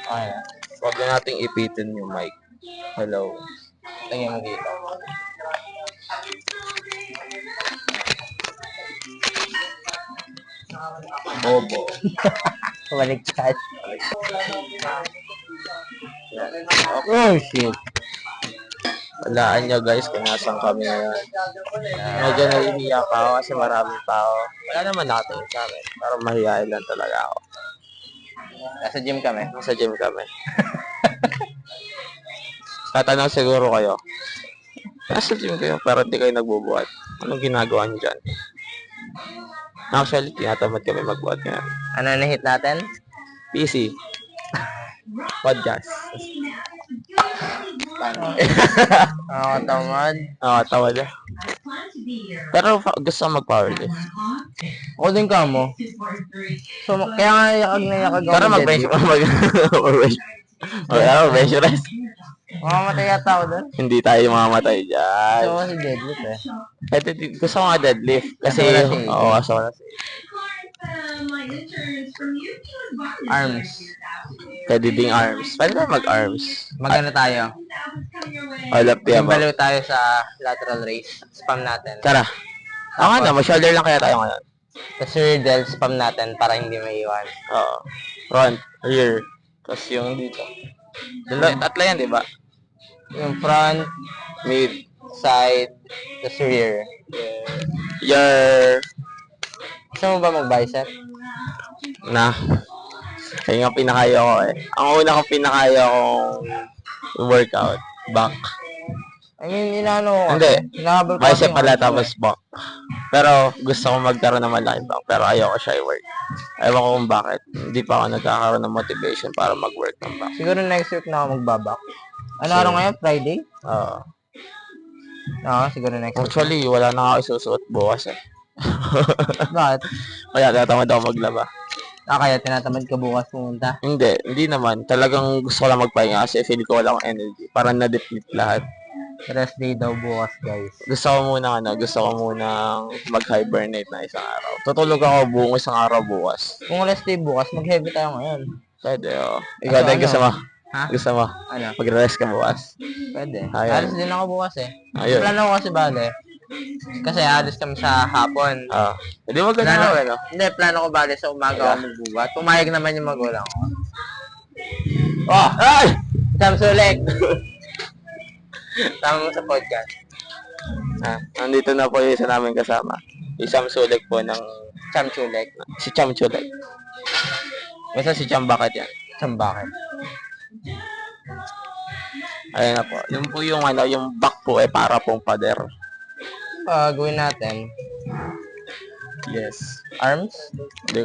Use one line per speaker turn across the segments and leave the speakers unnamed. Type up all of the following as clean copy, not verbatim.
Okay.
Huwag na nating ipitin yung mic. Hello.
Lagyan mo dito.
Bobo.
Baliktad. Oh, shit.
Walaan nyo guys kung nasan kami ngayon. Medyo naiiyak ako kasi maraming tao. Wala naman nakatingin sa amin. Pero mahihayin lang talaga ako.
Nasa gym kami.
Nasa gym kami. Tatanong siguro kayo. Nasa gym kayo pero hindi kayo nagbubuhat. Anong ginagawa nyo dyan? Actually, tinatamad kami magbuhat ngayon.
Ano na-hit natin?
PC. Podcast.
Tamad.
Oo, tawa na. Pero gusto ko mag-powerlift.
Ako din ka mo. So, kaya nga yakag na yakag ako.
Pero mag-bench mag-bench rest.
Mamamatay yata ako doon.
Hindi tayo mamamatay dyan.
So, kasi deadlift eh.
Ito, gusto ko nga deadlift. Kasi, oo, kaso wala si
Arms.
pwede ding arms. Pwede na mag-arms.
Magano tayo?
All up the above.
Baliw tayo sa lateral raise. Spam natin.
Tara. Ako nga, mag-shoulder lang kaya tayo ngayon.
Tapos rear delt, spam natin para hindi maiwan.
Oo. Front, rear. Tapos yung dito. Tatlo yan, di ba?
Yung front,
Mid.
side, tapos rear.
Your...
Gusto mo ba mag-bicep?
Na. Kaya nga pinakaya ko eh. Ang una kong pinakaya kong workout, back.
I mean, inaano ko.
Hindi.
Hinahabol ko
Bicep
kasi
pala
yung
tapos back. Pero gusto ko magkaroon ng malaking back. Pero ayoko siya i-work. Ewan ko kung bakit. Hindi pa ako nagkakaroon ng motivation para mag-work ng back.
Siguro next week na ako magbabak. Ano araw ngayon? Friday?
Oo.
Oo, siguro next week.
Actually, wala na ako isusuot bukas eh.
Bakit?
Kaya tatamad ako maglaba.
Kaya tinatamad ka bukas pumunta?
Hindi naman. Talagang gusto ko lang magpahinga kasi feel ko wala akong energy. Parang na-deplete lahat.
Rest day daw bukas, guys.
Gusto ko muna mag-hibernate na isang araw. Tutulog ako buong isang araw bukas.
Kung rest day bukas, mag-heavy tayo ngayon.
Pwede, oh. Ikaw din gusto mo?
Ha?
Gusto mo?
Ano?
Mag-rest ka bukas.
Pwede.
Ayun.
Alis din ako bukas eh.
Ayun.
Plano ko kasi bale. Kasi alis kami sa hapon.
Hindi mo ganun ako, ano?
Hindi, plano ko bale sa umaga ako magbubuhat. Pumayag naman yung magulang ko. Oh!
Ay!
Samsulek! Tama mo sa podcast.
Nandito na po yung isa namin kasama. Isang sulik po ng
Samsulek.
si Cham Chulek. Basta si Cham bakit yan?
Sambakan.
Ayun na po. Yung po yung yung back po eh para pong pader.
Gawin natin.
Yes.
Arms?
Hindi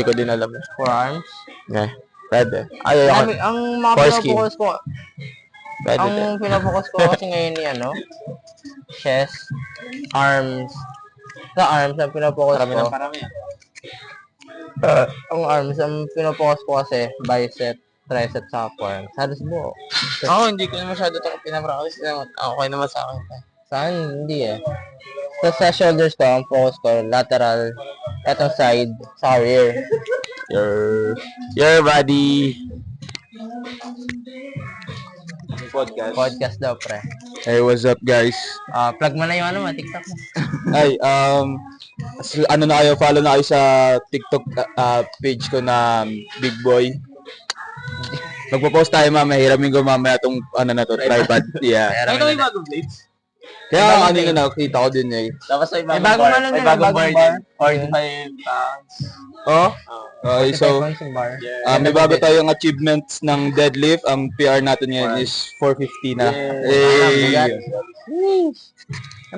ko din alam.
Forearms?
Yeah. Pwede. Ayun.
Ang mga
Foreskin.
pinapokus ko,
Pwede din.
ang pinapokus ko kasi ngayon ni chest, arms. Sa arms, ang pinapokus ko.
Parami yan.
Ang arms, ang pinapokus ko kasi bicep, tricep, sa forearms. Halos buo.
Ako, hindi ko masyado ito pinapractice. Okay naman sa akin.
Saan? Hindi eh. So, sa shoulders ko, ang focus ko, lateral, etong side, sa rear.
Your body.
Podcast daw, pre.
Hey, what's up guys?
Plug mo na yung TikTok mo.
Ay, ano na kayo, follow na kayo sa TikTok page ko na Big Boy. Magpo-post tayo mamaya, hiramin ko mamaya itong tripod. Yeah.
Ay, ito yung bagong blades.
Kaya ang kanina nakita ko din eh.
Tapos may bagong
bagong
bar.
ano
May
din,
bagong
bagong
bar.
bar.
45 pounds.
Oh? Okay, so,
yung bar.
may bago tayong achievements ng deadlift. Ang PR natin ngayon is 450 na.
bigat.
Hey!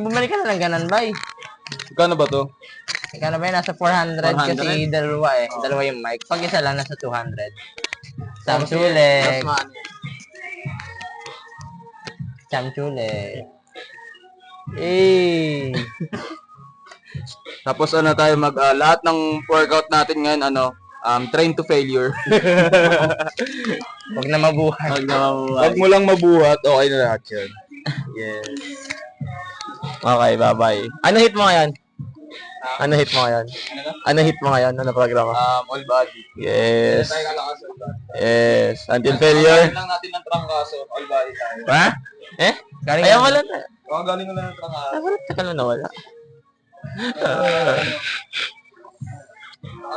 Bumalik ka na lang ganan, bay.
Kano ba to?
Ikaw na ba yun? Nasa 400 kasi dalawa eh. Dalawa yung mic. Pag isa lang, nasa 200. Samsulek. Samsulek. Eh.
Tapos tayo lahat ng workout natin ngayon, train to failure.
Huwag na mabuhay.
Huwag mo lang mabuhat, okay na lahat yun.
Yes. Okay, bye-bye. Ano hit mo ngayon? Ano hit mo ngayon? Ano hit mo ngayon? Ano programa?
All body.
Yes.
Tayo kalakas all body.
Yes. Until failure.
Galing lang natin ng trangkaso, all body tayo.
Ha? Eh?
Galing
Ayaw
yan.
wala na.
Galing lang ng trangkaso.
Tagal na nawala.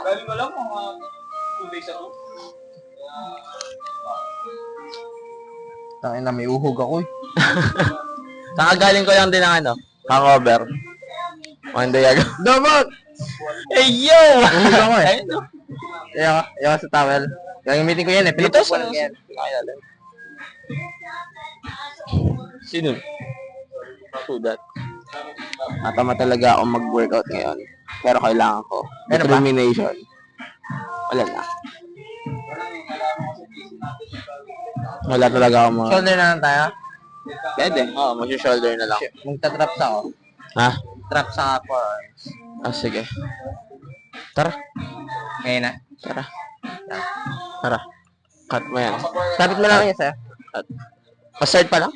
Galing mo lang mga 2 days ago.
Tangin na, may uhog ako eh.
Kakagaling ko lang din ng ano, hangover. One day ago.
Dapat!
Hey, yo!
Uhog ako eh.
Ayun, no?
Ayaw sa towel. Gagamitin ko yan eh.
Dito
Pinupuan
sa...
ko yan.
Sino? Sudat. Matama talaga ako mag-workout ngayon. Pero kailangan ko.
Meron ba?
Determination. Wala na. Wala talaga ako mga...
Shoulder na lang tayo.
Pwede. Oo, mag-shoulder na lang.
Magta-traps ako.
Ha?
Trap sa forearms.
Ah, sige. Tara.
Ngayon na.
Tara. Tara. Cut mo yan.
Sabit mo lang yan, sir.
Pa-start pa lang?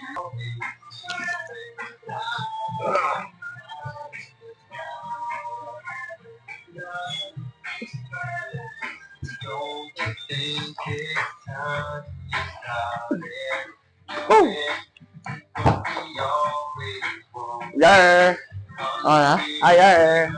Oh! Yar! Oh na? Ah, yar!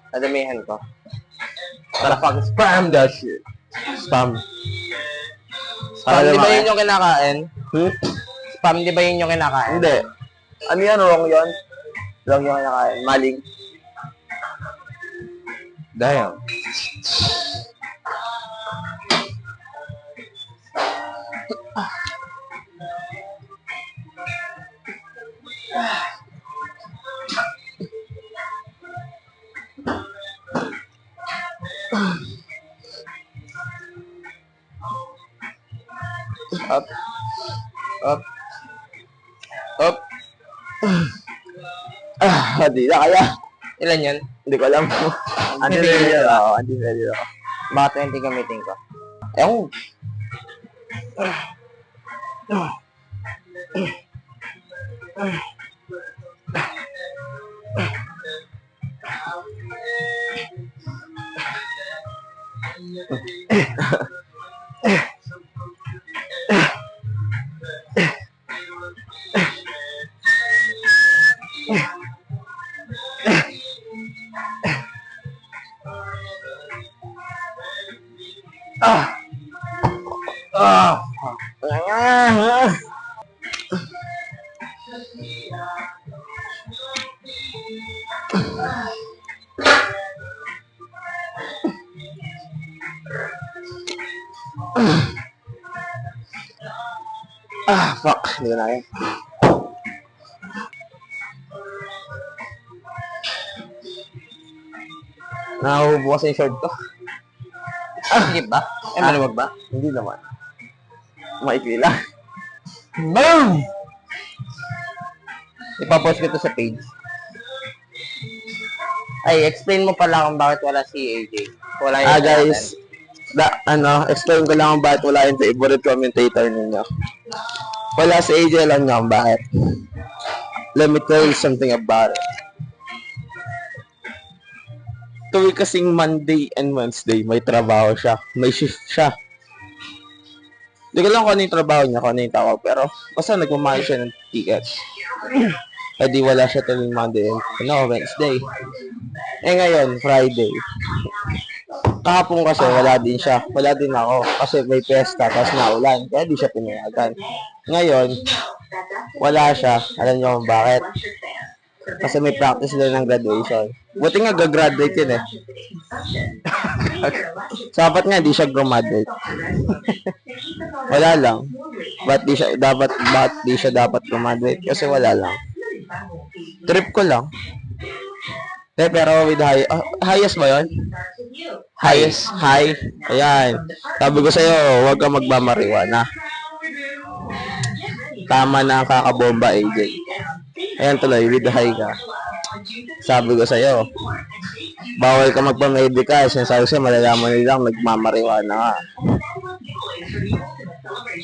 Nadamihan ko.
Tara, fucking spam that shit. Spam.
Spam, di ba
lumaki.
yun yung kinakain? Spam, di ba yun yung kinakain?
Hindi. Ano yan? Wrong yun? Wrong yung kinakain. Maling.
Damn.
Up. Up. Up. Hindi na kaya.
Ilan yan?
Hindi ko alam. Anti-failure ako. Anti-failure ako.
Baka 20 gamitin ko. Ewan.
Fuck. Hindi ko na kaya. Nakahubo kasi yung short ko.
Sige ba? Eh, maluwag ba?
Hindi naman. Maikli lang.
Boom! Ipapost ko to sa page. Ay, explain mo pala kung bakit wala si AJ. Wala yung
Guys, explain ko lang kung bakit wala yung favorite commentator ninyo. Wala si AJ, alam nyo kung bakit. Let me tell you something about it. Tuwing kasing Monday and Wednesday, may trabaho siya. May shift siya. Hindi ko lang kung ano yung trabaho niya, kung ano yung tawag. Pero, basta nagmamahal siya ng ticket. Eh di wala siya tuwing Monday and Wednesday. Eh ngayon, Friday. Kahapon kasi wala din siya. Wala din ako. Kasi may pesta, tapos naulan. Kaya di siya pinayagan. Ngayon, wala siya. Alam niyo kung bakit? Kasi may practice sila ng graduation. Buti nga gagraduate yun eh. Dapat nga, di siya graduate. Wala lang. Ba't di siya dapat graduate? Kasi wala lang. Trip ko lang. Pero with high, highest ba yun? Highest, high. Ayan. Sabi ko sa'yo, huwag kang magmamariwana. Tama na ang kakabomba, AJ. Ayan tuloy, with high ka. Sabi ko sa'yo, bawal ka magpa-medical. Sinasabi sa'yo, malalaman nilang nagmamariwana ka.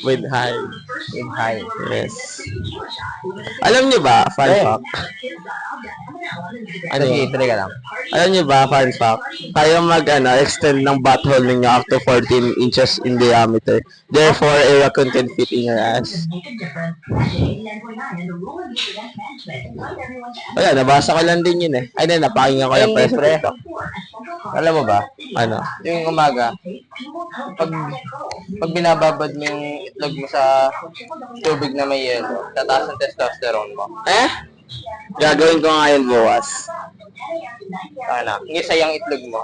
With high.
With high.
Yes. Alam niyo ba, fun fact? Ano
Sige,
yun?
tuloy ka lang.
Alam niyo ba, fun fact? Kaya extend ng butthole ninyo up to 14 inches in diameter. Therefore, a raccoon can fit in your ass. Wala, nabasa ko lang din yun eh. Ay, napakinggan ko lang
Ayun,
sa
pre.
TikTok.
Alam mo ba?
Ano?
Yung umaga, pag binababad mo yung itlog mo sa tubig na may yelo, tataas ang testosterone mo.
Eh? Gagawin ko ngayon bukas.
Ano? Ngisa yung itlog mo.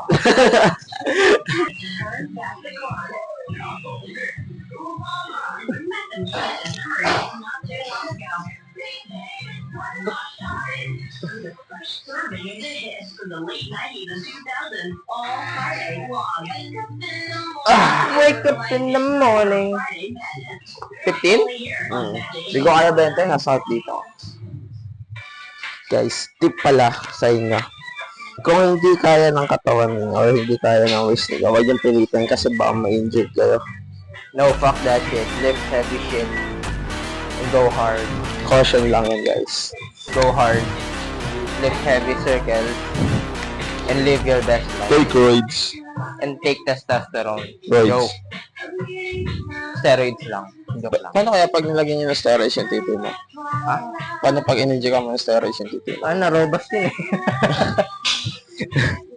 Wake up in the morning. 15?
Hindi ko kaya benta, nasa out dito. Guys, tip pala sa inyo. Kung hindi kaya ng katawan niyo or hindi kaya ng waist niyo, huwag yung pilitin kasi baka ma-injured kayo.
No, fuck that shit. Lift heavy shit. And go hard.
Caution lang yan, guys.
Go hard. Lift heavy circles. And live your best life.
Take roids.
And take testosterone.
Roids.
Joke. Steroids lang. Joke lang.
Paano kaya pag nilagyan niyo ng steroids yung titi mo?
Ha?
Paano pag in-inject mo ng steroids yung titi mo?
Ah, narobas din eh.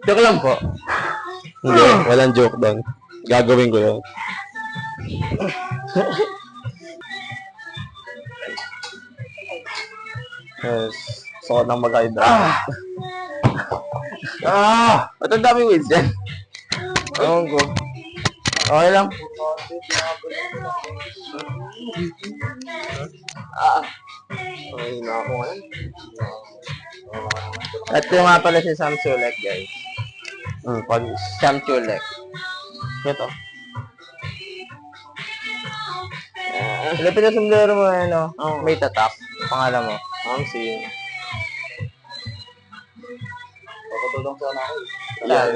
Joke lang po.
Hindi, walang joke doon. Gagawin ko yun. Yes. So, nang mag-hydrate. Ba't ang dami weeds yan?
Ewan ko. Okay lang.
Ay, na ako ngayon.
At yung nga pala si Sam Sulek, guys.
Panis.
Sam Sulek.
Ito.
Lapit na sombrero mo, ano? May tatak. Pangalan mo.
Si... Papatulong sana ako eh.
Yan.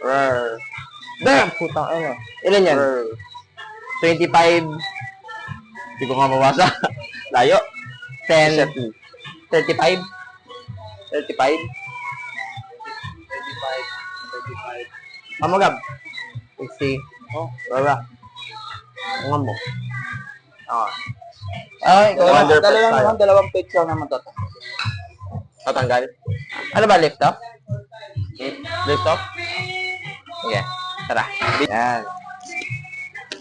Rrr. Damn! Putang ano. Ilan yan? 25.
Hindi ko nga mawasa. Layo.
10. 35? 35?
35.
Mamagab. 60.
Oh, rara. Ang mo.
Ay,
Dalawang page lang naman to.
tatanggal. Ano ba, lift up? Lift up? Yeah. Tara. Yan.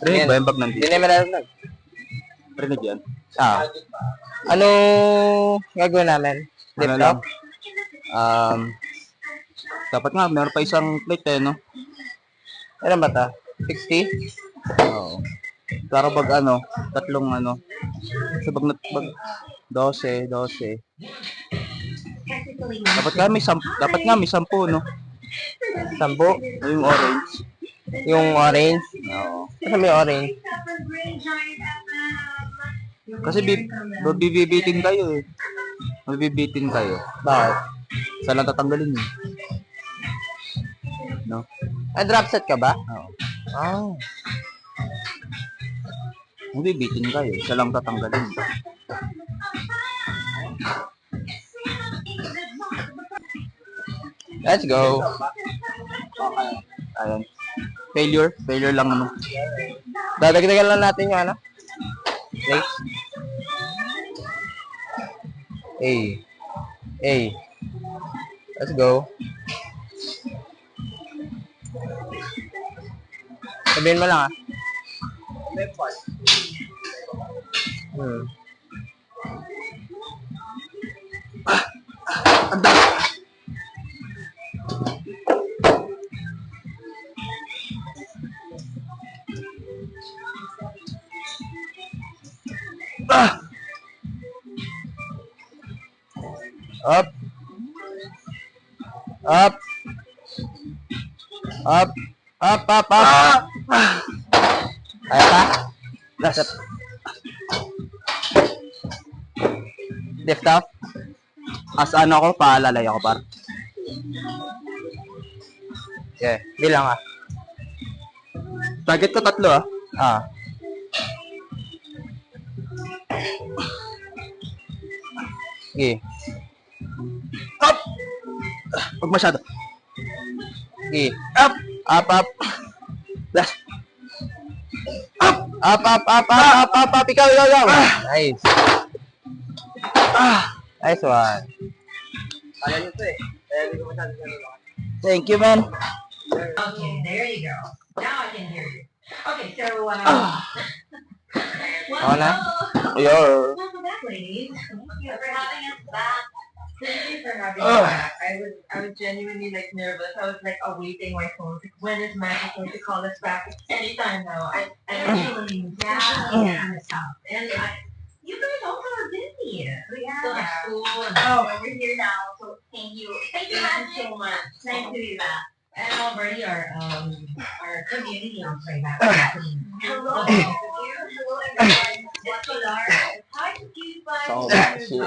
Rinig ba yung pag nandito?
Hindi naman narinig.
Rinig yan?
Ano gagawin namin? Lift
Ano lang?
up?
Dapat nga, meron pa isang plate no?
Ano ba ta? 60?
Oo. Pero pag tatlong kasi pag 12. Dapat nga may 10, no?
10?
Yung orange.
Yung orange?
Oo.
Kasi may orange.
Kasi bibibitin kayo eh. Mabibitin kayo.
Bakit?
Saan lang tatanggalin yun? No?
Ah, drop set ka ba?
Oo.
Ah.
Mabibitin kayo. Saan lang tatanggalin.
Let's go.
Ayan. Failure lang naman.
Dadagdagan lang natin yung ano. Place. Hey. Let's go. Sabihin mo lang ah. Up. Up. Up. Up, up, up. Kaya pa? Last. Lift up.
As ano ako, paalalay ako par.
Okay, bilang ah.
Target ko 3 ah.
Ah. Okay.
Up! Huwag masyado.
Okay.
Up!
Up, up.
Last.
Up, up, up, up, up, up, up. Ikaw, ikaw, ikaw. Nice. Nice one.
Kaya nyo to eh. Kaya hindi ko masyado
Thank you, man.
Okay, there you go. Now I can hear you. Okay, so,
Ako na?
Your.
welcome back, ladies. Thank you for having us back. Thank you for having us back. I was genuinely like nervous. I was like awaiting my phone. Like, when is Magic going to call us back? Anytime now. I actually, yeah, and you guys also are busy. We still have school. Oh, and we're here now. So thank you. Thank you so much. Nice to be back. And already our community on playback. Hello. Hello everyone. It's Pilar. Hi to you guys.
So much shit.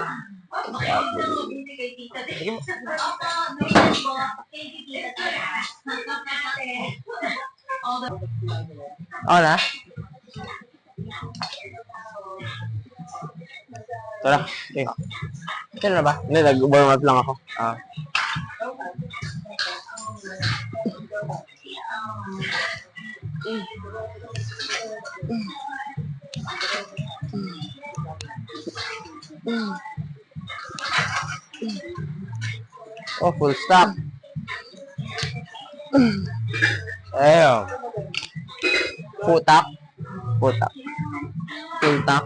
Ako na?
Ito na.
Okay. Sino na ba?
Hindi, nag-warm up lang ako.
Ah. Oh, full stop. Ayun. Futak. Futak. Full tap.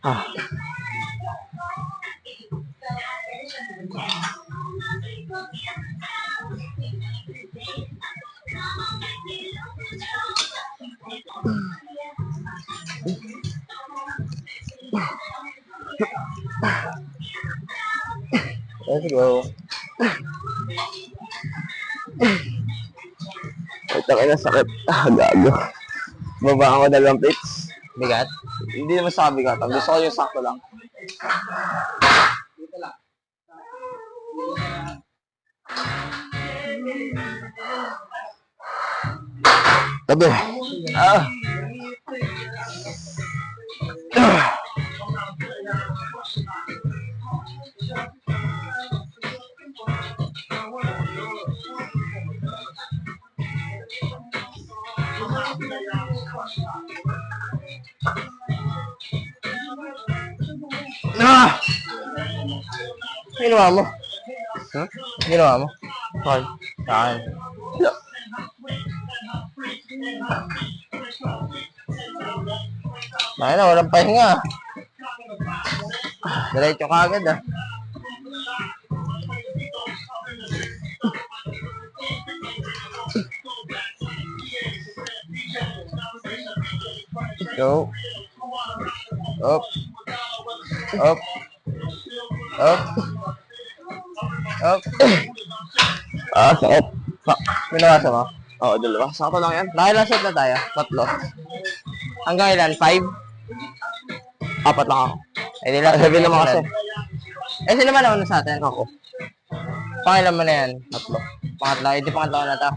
Ah.
Let's go.
Ito kayo na sakit. Ah, gago. Baba ako 2 plates.
Bigat?
Hindi naman sa bigat. Ang gusto ko yung sakto lang. Tabi. Ah. Ah!
Ginawa mo?
Huh?
Ginawa mo?
Okay.
Saan? Bakit na, walang pahinga. Diretso ka agad ah. Go. Up. Up. Up. Up.
Ah, sakit.
Binawasa mo?
Oo, 2. Sakto lang yan.
Nakailang set na tayo? 3. Hanggang ilan? 5?
4 lang ako.
Eh, di lang.
Heavy naman kasi.
Eh, sino ba naman sa atin?
Ako.
Pangilan mo na yan?
3.
Pangatlo. Eh, di pangatlo na to.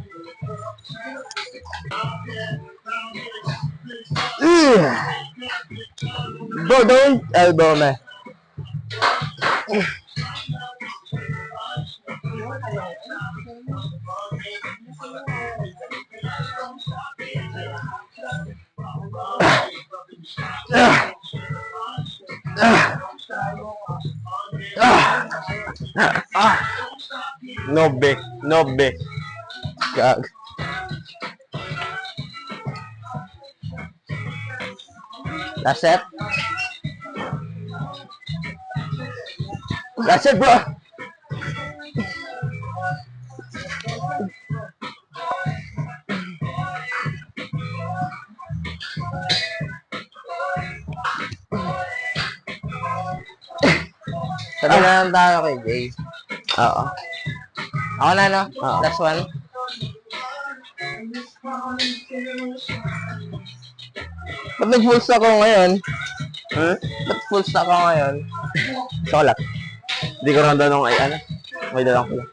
Bro, don't elbow me. Nobe. Nobe.
Gag. That's it? That's it, bro! Sabi na lang tayo kay Jay.
Oo.
Ako na, no?
Oo.
Last one. Ba't nag-full stock ako ngayon?
Hmm?
Ba't full stock ako ngayon?
Solat. Hindi ko rin nung ay ano. May dalang ko lang.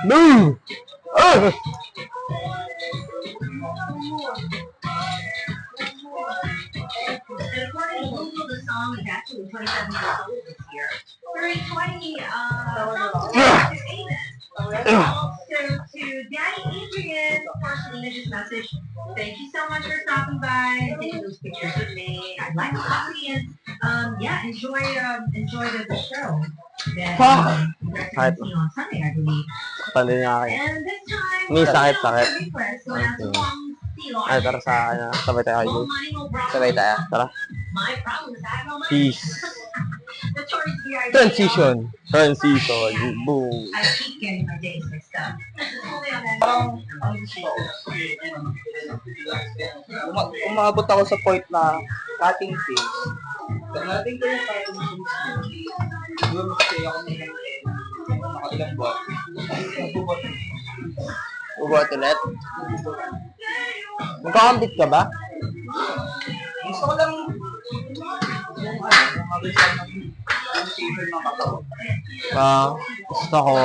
No! Oh!
And according to Google, the song is actually 27 years old this year. During 20, to Aiden. Also to Daddy Adrian, of course, Selena just messaged, thank you so much for stopping by and taking those pictures with me. I'd like the coffee and, yeah, enjoy the show. That, you guys are gonna see on Sunday, I believe.
Tanda niya akin.
And this time,
May sakit, sakit.
request, so that's a long
Ay, tara sa ano. Sabay tayo kay Jay.
Sabay tayo.
Tara.
My problem is I have no money.
Peace.
The Tory's BRD.
Transition.
Transition. Boom.
I keep getting my days mixed up.
Umabot ako sa point na cutting things. Natin ko yung cutting things. Siguro kasi ako nakailang buwan. Ubot ulit? Magkakambit ka ba? Gusto ko lang yung shaver ng katawan.
Gusto ko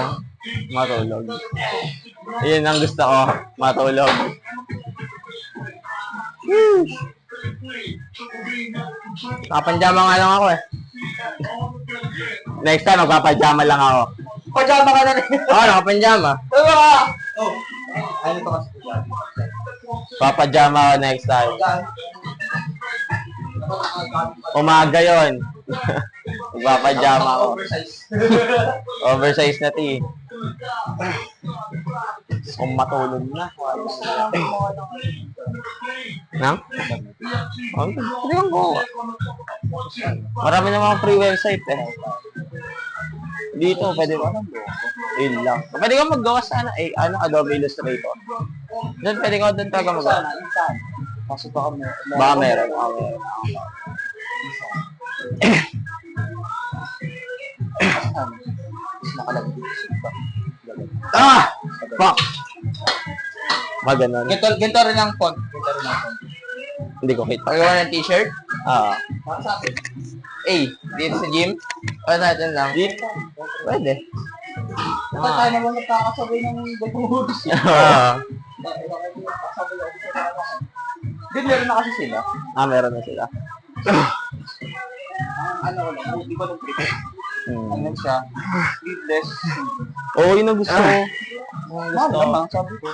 matulog. Yun ang gusto ko. Matulog.
Nakapanjama nga lang ako eh.
Next time, magpapajama lang ako.
Pajama ka na rin. Oo, nakapanjama. Oh. Ano to kasi?
Papajama ako next time. Umaga yun. Magpapajama ako. Oversize na ti. Kung matulog na. Nang? Oh, pwede kang go. Marami namang free website eh. Dito, pwede ba? Yun lang. Pwede kang maggawa sa Adobe Illustrator. Doon, pwede ka doon talaga magawa.
Pasok ako mo.
Baka meron.
Nakalagay dito.
Ah! Fuck! Maganon.
Ganito rin ang font.
Hindi ko kita.
Pagawa ng t-shirt.
Ah.
Para sa akin. A. Dito sa gym. O natin lang.
Dito.
Pwede. Baka tayo naman nagkakasabay ng bagulus.
Ah.
Good, meron na kasi sila.
Meron na sila.
Ano ko lang, hindi ko nung prepare. Ano siya? Sleeveless.
Oo, yun ang gusto ko.
Gusto ko. Sabi ko.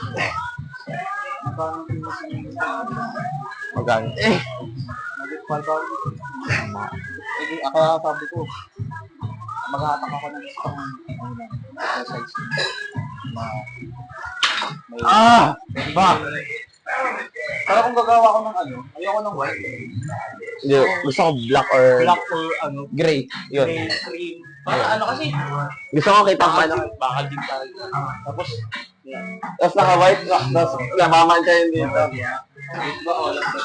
Magano.
Nag-equal ba? Hindi, ako sabi ko. Maghahatak ako ng isang size.
Fuck!
Pero kung gagawa ko ng ano, ayoko ng white.
Hindi, gusto ko black or
Black or ano,
gray. Yun.
gray, cream. Para ano kasi,
Gusto ko kita pa
bakal din talaga. Tapos,
Tapos naka-white, tapos namamantya yun dito.
ito, ito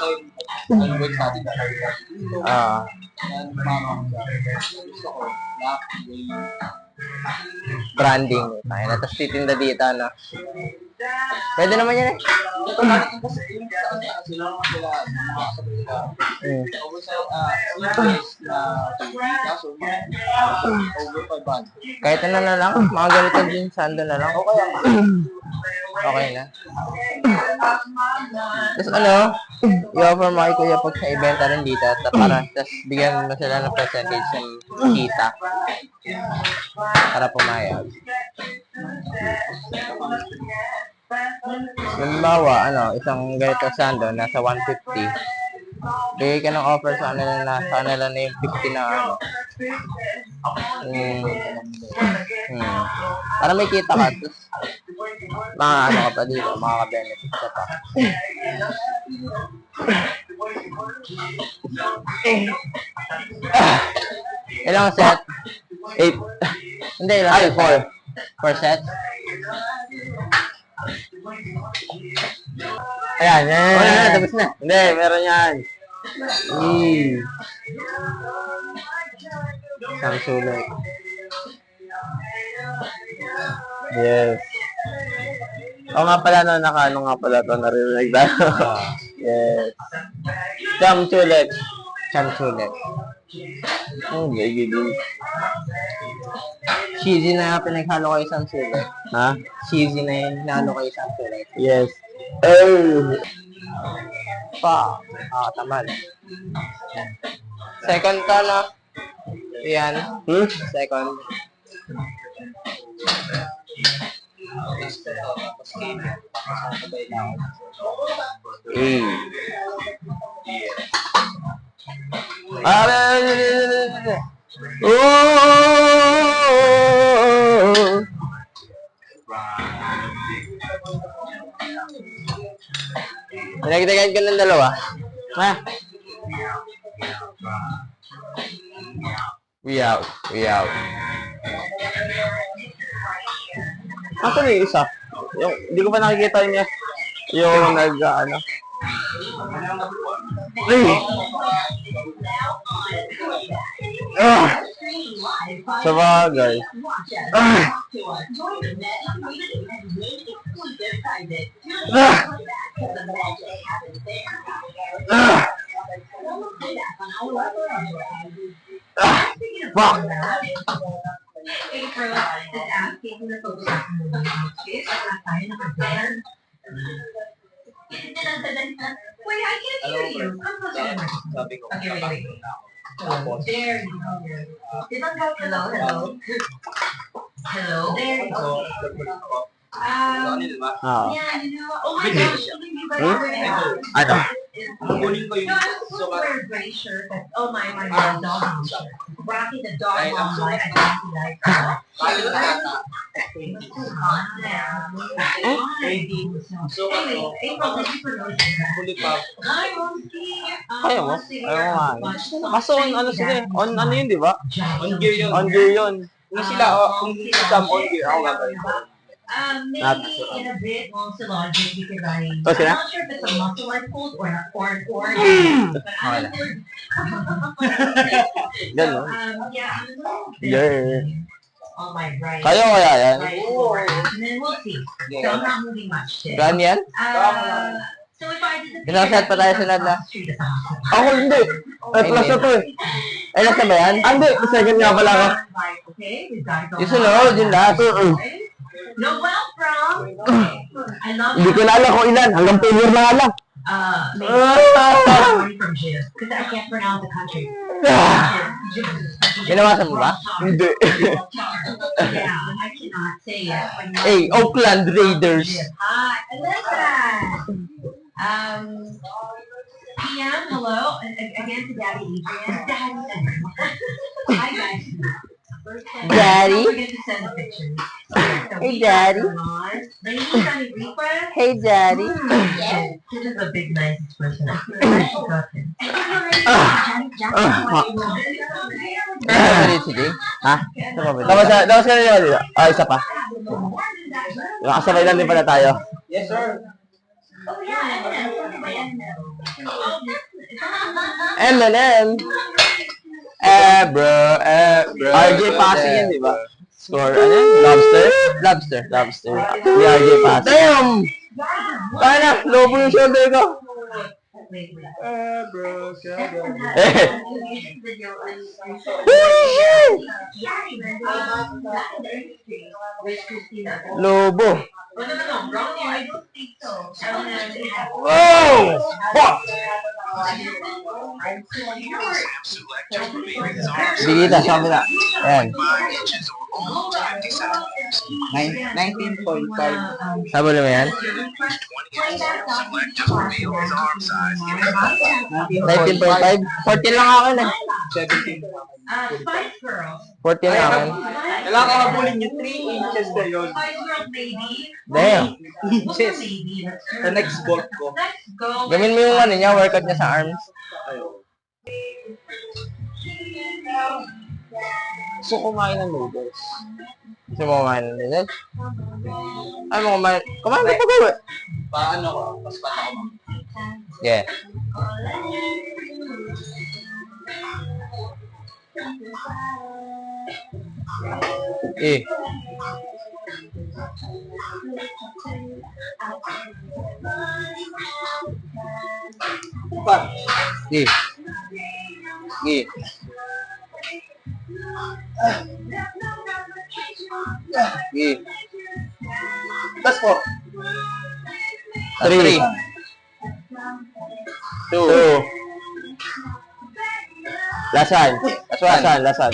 yung white sa atin.
Ah.
Yan, mama. Gusto ko, black, gray.
Branding.
Ay, na, tapos titinda dito, ano. Pwede naman yan eh. Ito natin kasi yung sila mga kasabay nila. Oversize na kaso over 500. Kahit ano na lang, mga ganito din sando na lang. Okay lang. Okay na. Tapos ano, i-offer mo kay kuya pag sa ibenta rin dito at para tapos bigyan mo sila ng percentage ng kita para pumayag. Halimbawa, ano, isang ganito sando nasa 150. Bigay ka ng offer sa kanila na yung 50 na ano. Para may kita ka. Tapos, mga ano ka pa dito, makaka-benefit ka pa. Ilang set?
8.
Hindi, ilang
Ay,
set?
4.
4 sets?
Ayan, yan.
Wala na, tapos na.
Hindi, meron yan.
Isang sulit.
Yes. Oo nga pala, no, naka-ano nga pala to, narinig na. Yes. Jam chulet.
Isang sulit.
Oh, gigili.
Cheesy na pinaghalo kayo isang sulit.
Ha?
Cheesy na yun, hinalo kayo isang sulit.
Yes. Oh.
Pa, nakakatamal. Second ka na. Yan. Second.
Oh!
Pinagdagan ka ng dalawa.
Ha? We out. We out. Asan yung isa? Yung, hindi ko pa nakikita niya. Yung ano. Sa bagay. Fuck!
April is asking kung nag-uusap mo ng outfit at tayo naka-bear. Wait, I can't hear you.
Sabi ko,
Okay, wait. There you go. Hello, hello. Hello. There you go.
Ah.
Yeah, you know, oh my gosh, I think you guys are
Ano?
Kukunin ko yung
No, I was supposed to wear a gray shirt, but oh my dog shirt. Rocky the dog mom life, I don't like that. Anyway, April, thank you for noticing that.
huli pa.
Hi, Moski.
Kaya mo? Ayaw nga. Kaso ano sila eh. On ano yun, di ba?
On gear yun.
On gear yun.
Kung sila, kung si Sam on gear, ako gagawin ko.
Maybe in a bit, logic because I'm
Oh, sila?
not sure if it's a muscle I pulled or a cord. But
Okay. Ganun.
yeah, I'm a little bit
Yeah.
on my right.
Kayo kaya yan?
Right forward, and then we'll see. So I'm not moving much today.
Plan yan?
So if I did the
Pinakaset pa tayo sa Nadla.
Ako hindi. Eh, plus na to eh.
Ay, nasa ba yan?
Ah, hindi. Second nga pala ako.
Okay, we've got to go.
Yung sunod, yung last.
Noel from. I love
Hindi ko na alam kung ilan. Hanggang failure na nga lang.
maybe from Jim because I can't pronounce the country.
Ginawasan mo ba?
Hindi.
Yeah, I cannot say it.
Hey, Oakland Raiders.
Hi, I love that. PM, hello, again to Daddy Adrian. Daddy. Hi guys.
Daddy?
Don't forget to send the pictures.
Hey, Daddy.
Ladies, any requests?
Hey, Daddy.
This is a big, nice person.
Ano ba dito, Jay?
Ha? Tapos ka na yun dito. Ah, isa pa. Nakasabay lang din pala tayo.
Yes, sir.
M&M. Bro. RJ passing yan, di ba? Score, ano yun? Lobster?
Lobster.
Lobster. Ni RJ passing. Damn! Kaya na, lobo yung shoulder ko. Lobo.
Brownie, I don't think so.
Oh! Fuck!
Sige kita, sa kabila. Ayan. 19.5.
Habol mo yan? 19.5? 14 lang akin eh.
17.
Spice Girls.
14 lang akin.
Kailangan ko habulin yung 3 inches na yun.
Spice Girls, baby.
Damn.
Inches.
Baby, let's go.
The next goal ko.
Let's go.
Gamin mo yung ano niya, workout niya sa arms. Gusto ko kumain ng noodles. Gusto mo kumain ng noodles? Ay mo kumain. Kumain ka pa gawin.
Paano ko? Paspat ako.
Yeah. Eh.
Pat.
Eh. Eh. Eh.
Last 4.
3. 2. Lasan. Lasan.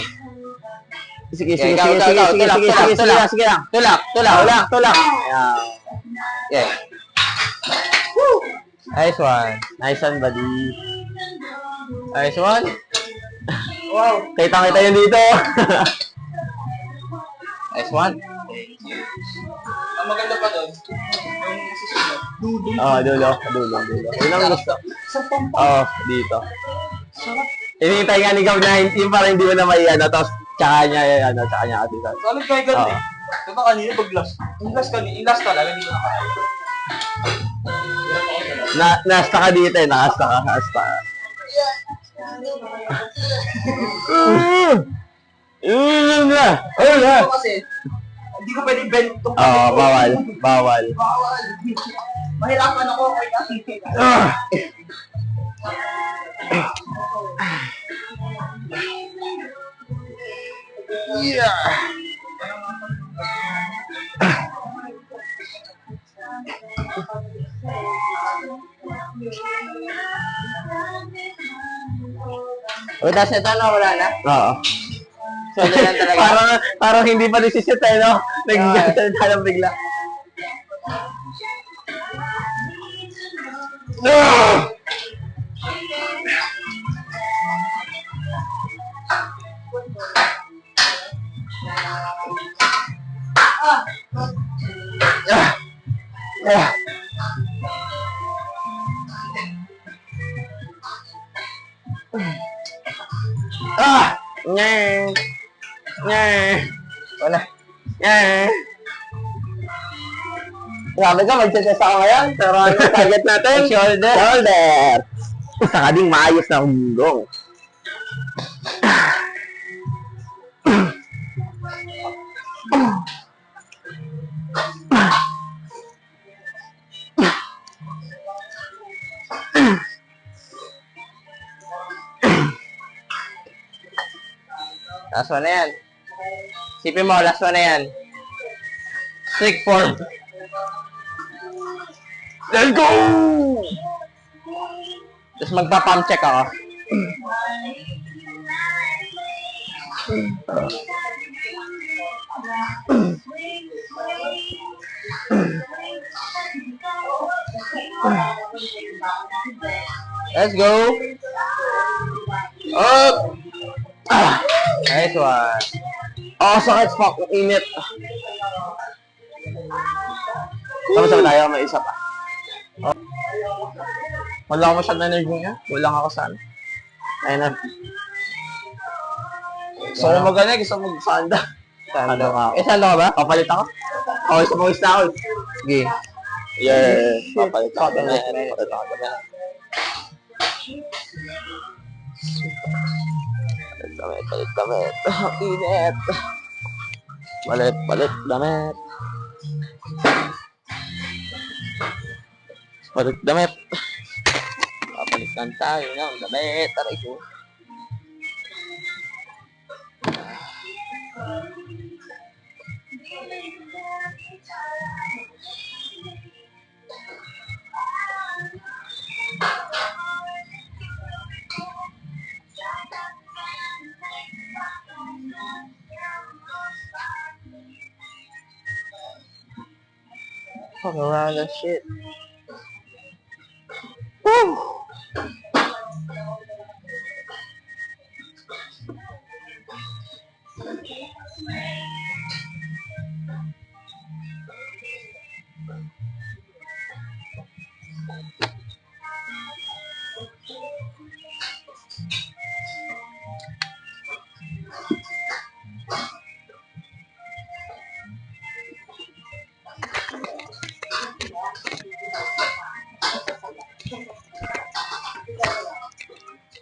Sige, sige, sige, sige, sige lang. Tulak. Yeah. Nice one, buddy. Nice one.
Wow.
Kita yun dito. Nice one.
Ang maganda pa doon, yung susunod.
Dulo. Yun ang gusto. Dito. Hinihintay nga ni Gav na yung parang hindi mo na may tapos tsaka niya atisan.
Solid kayo ganun eh. Diba kanina pag last? Yung last talaga, hindi ko nakakaya.
Nasta ka dito eh, nasta ka.
Ito kasi, hindi ko pwede bend itong
Bawal.
Mahirapan ako kay nakikita.
Tapos ito wala na? Oo. So, lang talaga. parang hindi pa nisisit no? Nagsalita lang bigla. Wala. Grabe ka, mag-suggest ako ngayon. Pero ano yung target natin? Shoulder. Saka ding maayos na umugong. Last one na yan. Sipin mo, last one na yan. Strict form. Let's go! Tapos magpa-pump check ako. Let's go! Up! Nice one. Sakit, fuck. Init. Sama-sama tayo. May isa pa. Wala ako masyadong energy niya. Wala ako saan. Ayun na. Gusto ko magana. Gusto ko mag-sanda. Sando ka. Sando ka ba? Papalit ako? Isa na ako. Sige. Yeah. Papalit ako. Papalit ako. Palit. Init. Palit, damit. Palit, damit. Papalitan tayo ng damit. Aray ko. Fuck around that shit. Woo!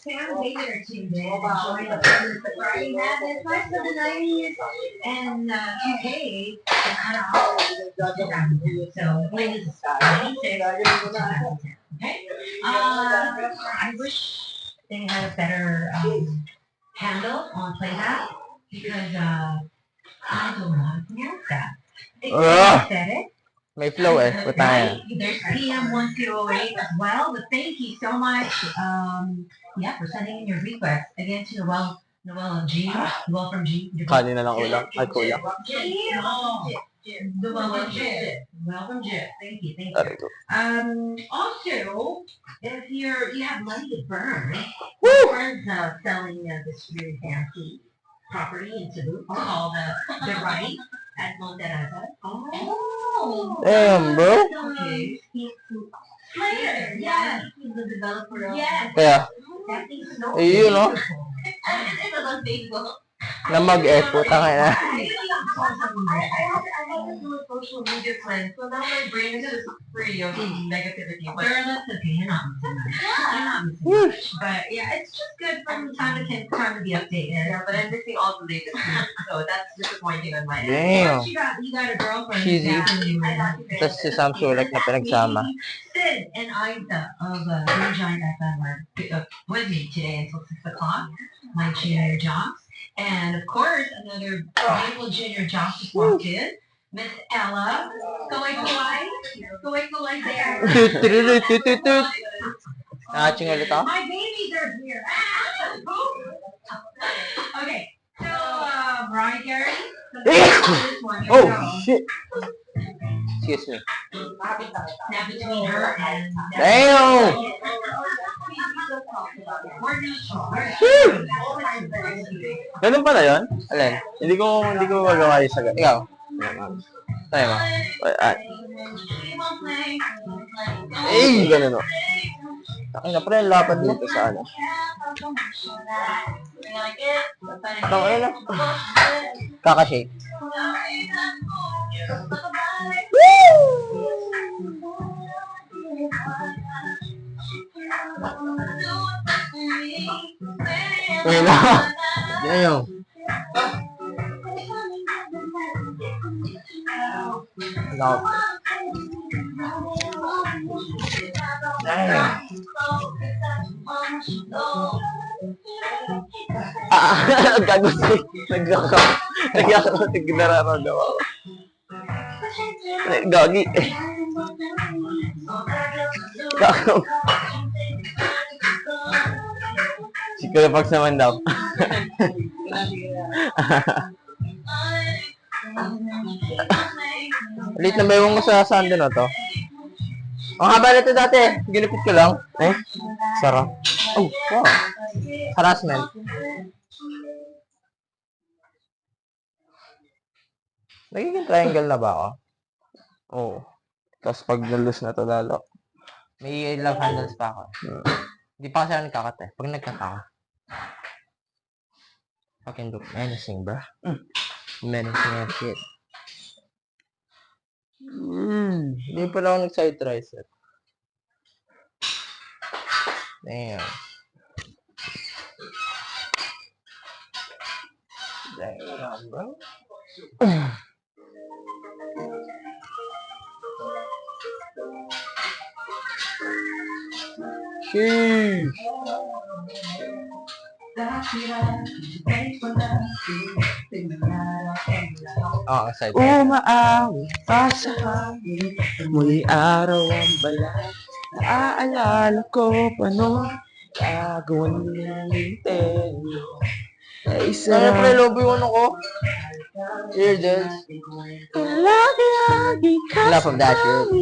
Sam Baker tuned in and joined us for the Friday Madness night for the 90s and 2K kind of all so when is this 96 okay I wish they had a better handle on playback because I don't know how to pronounce that. It's aesthetic.
May flow eh. Puta yan.
There's PM1208 as well, but thank you so much, for sending in your request. Again to Noel G, Noel from G.
Kanina lang ulang. Ay, kulang.
Noel from G. Noel from G. Thank you.
Very good.
Also, if you have money to burn, friends selling this really fancy property in Cebu called the Right at Monterrey. Oh.
Damn, bro.
Okay. Slayer. Yeah. He's the developer of
Kaya,
that thing's so
you know,
It was on Facebook.
na mag-eh, puta ka na.
I have to do a social media cleanse, so now my brain is just free of negativity. But girl, that's okay. You're not missing much. You're not missing much. But yeah, it's just good from time to time to be updated. Yeah, but I'm missing all the latest news, so that's disappointing on my end.
Damn.
But you got a girlfriend.
Cheesy.
Yeah.
Tapos si Sam Sulek na pinagsama.
Sid and Isa of Green Giant FM are with me today until 6 o'clock. My junior jobs. And of course, another beautiful junior job just walked in. Miss Ella. Kawai there.
Tut-tut-tut-tut-tut. Nakaching ulit ako?
My babies are here. Okay. So, Mariah Carey.
Oh, shit. Excuse me.
Snap between her and...
Damn! Ganun pala yun? Alin? Hindi ko magawa yung sagot. Ikaw? Tayo mo. Ganun o. Takin na pala yung lapad dito sa ano. Takin na. Kakashake. Uy na. Damn. Love. Damn. Gagusik. Nagkakaroon ako. Gagi. Gago. Si Kuya Pags naman daw. Late na ba yung sa Sunday na to? Ang haba na ito dati. Ginupit ko lang. Sarap. Oh, wow. Harassment. Nagiging triangle na ba ako? Oo. Tapos pag nalus na to lalo. May love handles pa ako. Hindi pa kasi ako nagkakat eh. Pag nagkaka. Fucking do menacing, bro. Menacing as shit. Hindi pala ako nag-side tricep. Damn. Damn, bro. Sheesh. Side tricep. Umaawi pa sa hangin, muli araw ang balat. Naaalala ko pa noon, gagawan ng Nintendo. Ay, sarap. Ano pre, lobby mo ko?
Cheers, dudes. Enough of that shit.